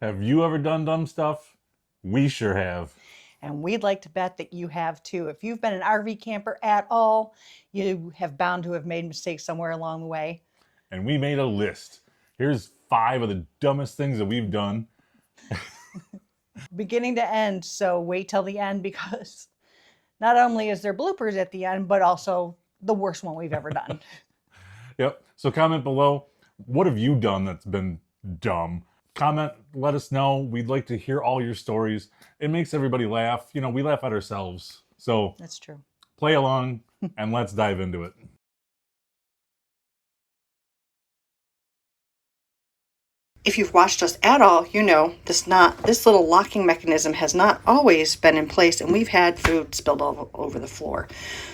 Have you ever done dumb stuff? We sure have. And we'd like to bet that you have too. If you've been an RV camper at all, you have bound to have made mistakes somewhere along the way. And we made a list. Here's 5 of the dumbest things that we've done. Beginning to end, so wait till the end because not only is there bloopers at the end, but also the worst one we've ever done. Yep. So comment below, what have you done that's been dumb? Comment, let us know. We'd like to hear all your stories. It makes everybody laugh. You know, we laugh at ourselves. So that's true. Play along and let's dive into it. If you've watched us at all, you know this little locking mechanism has not always been in place, and we've had food spilled all over the floor.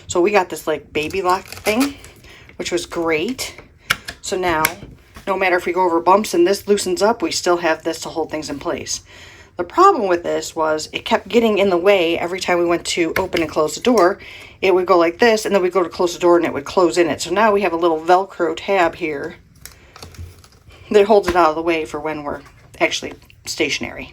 So we got this like baby lock thing, which was great. So now, no matter if we go over bumps and this loosens up, we still have this to hold things in place. The problem with this was it kept getting in the way every time we went to open and close the door. It would go like this, and then we'd go to close the door and it would close in it. So now we have a little Velcro tab here that holds it out of the way for when we're actually stationary.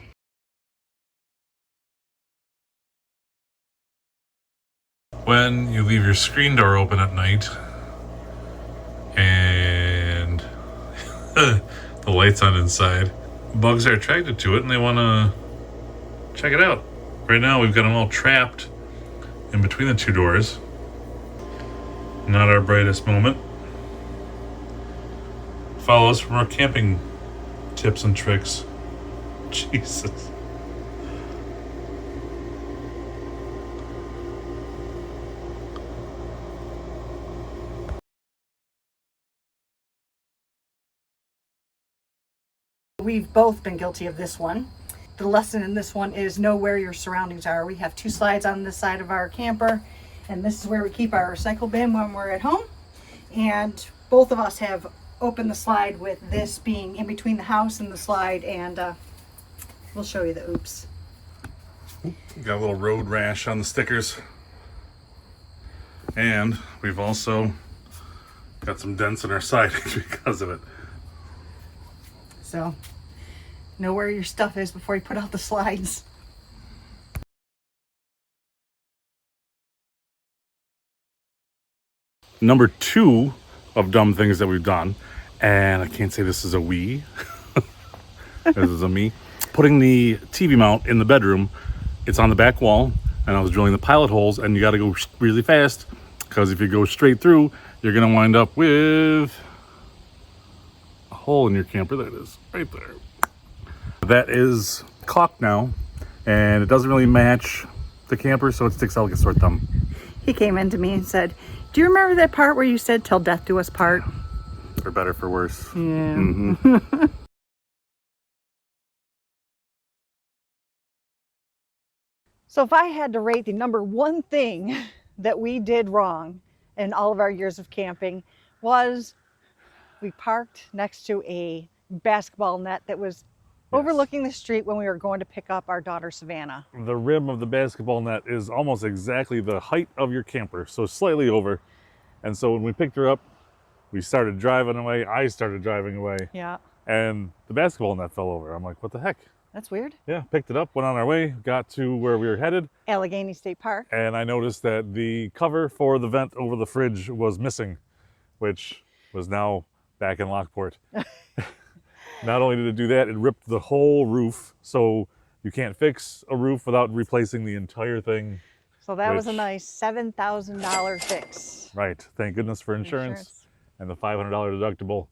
When you leave your screen door open at night and the light's on inside, bugs are attracted to it and they want to check it out. Right now we've got them all trapped in between the 2 doors. Not our brightest moment. Follow us for more camping tips and tricks. Jesus. We've both been guilty of this one. The lesson in this one is know where your surroundings are. We have 2 slides on this side of our camper, and this is where we keep our recycle bin when we're at home. And both of us have opened the slide with this being in between the house and the slide, and we'll show you the oops. Got a little road rash on the stickers. And we've also got some dents in our siding because of it. So, know where your stuff is before you put out the slides. Number 2 of dumb things that we've done, and I can't say this is a we, this is a me, putting the TV mount in the bedroom. It's on the back wall, and I was drilling the pilot holes, and you got to go really fast, because if you go straight through, you're going to wind up with a hole in your camper. There it is, right there. That is caulked now, and it doesn't really match the camper, so it sticks out like a sore thumb. He came into me and said, do you remember that part where you said, till death do us part? For better, for worse. Yeah. Mm-hmm. So if I had to rate the number 1 thing that we did wrong in all of our years of camping, was we parked next to a basketball net that was overlooking the street when we were going to pick up our daughter Savannah. The rim of the basketball net is almost exactly the height of your camper, so slightly over. And so when we picked her up, we started driving away. I started driving away. Yeah. And the basketball net fell over. I'm like, what the heck? That's weird. Yeah, picked it up, went on our way, got to where we were headed. Allegheny State Park. And I noticed that the cover for the vent over the fridge was missing, which was now back in Lockport. Not only did it do that, it ripped the whole roof. So you can't fix a roof without replacing the entire thing. So that was a nice $7,000 fix. Right. Thank goodness for insurance. And the $500 deductible.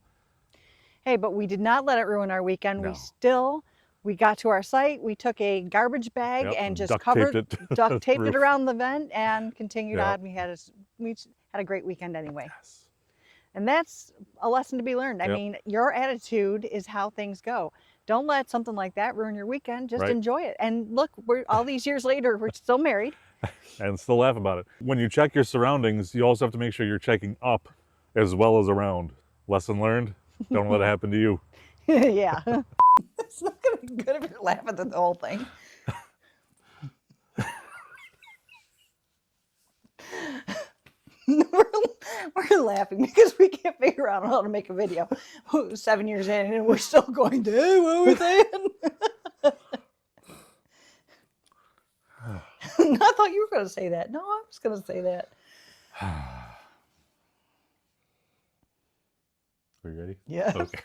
Hey, but we did not let it ruin our weekend. No. We got to our site, we took a garbage bag and just duct taped it around the vent and continued on. We had a great weekend anyway. Yes. And that's a lesson to be learned. I mean, your attitude is how things go. Don't let something like that ruin your weekend. Just enjoy it. And look, all these years later, we're still married. And still laugh about it. When you check your surroundings, you also have to make sure you're checking up as well as around. Lesson learned, don't let it happen to you. Yeah. It's not going to be good if you're laughing at the whole thing. We're laughing because we can't figure out how to make a video. 7 years in and we're still going to, what were we saying? going to say that. No, I was going to say that. Are you ready? Yeah. Okay.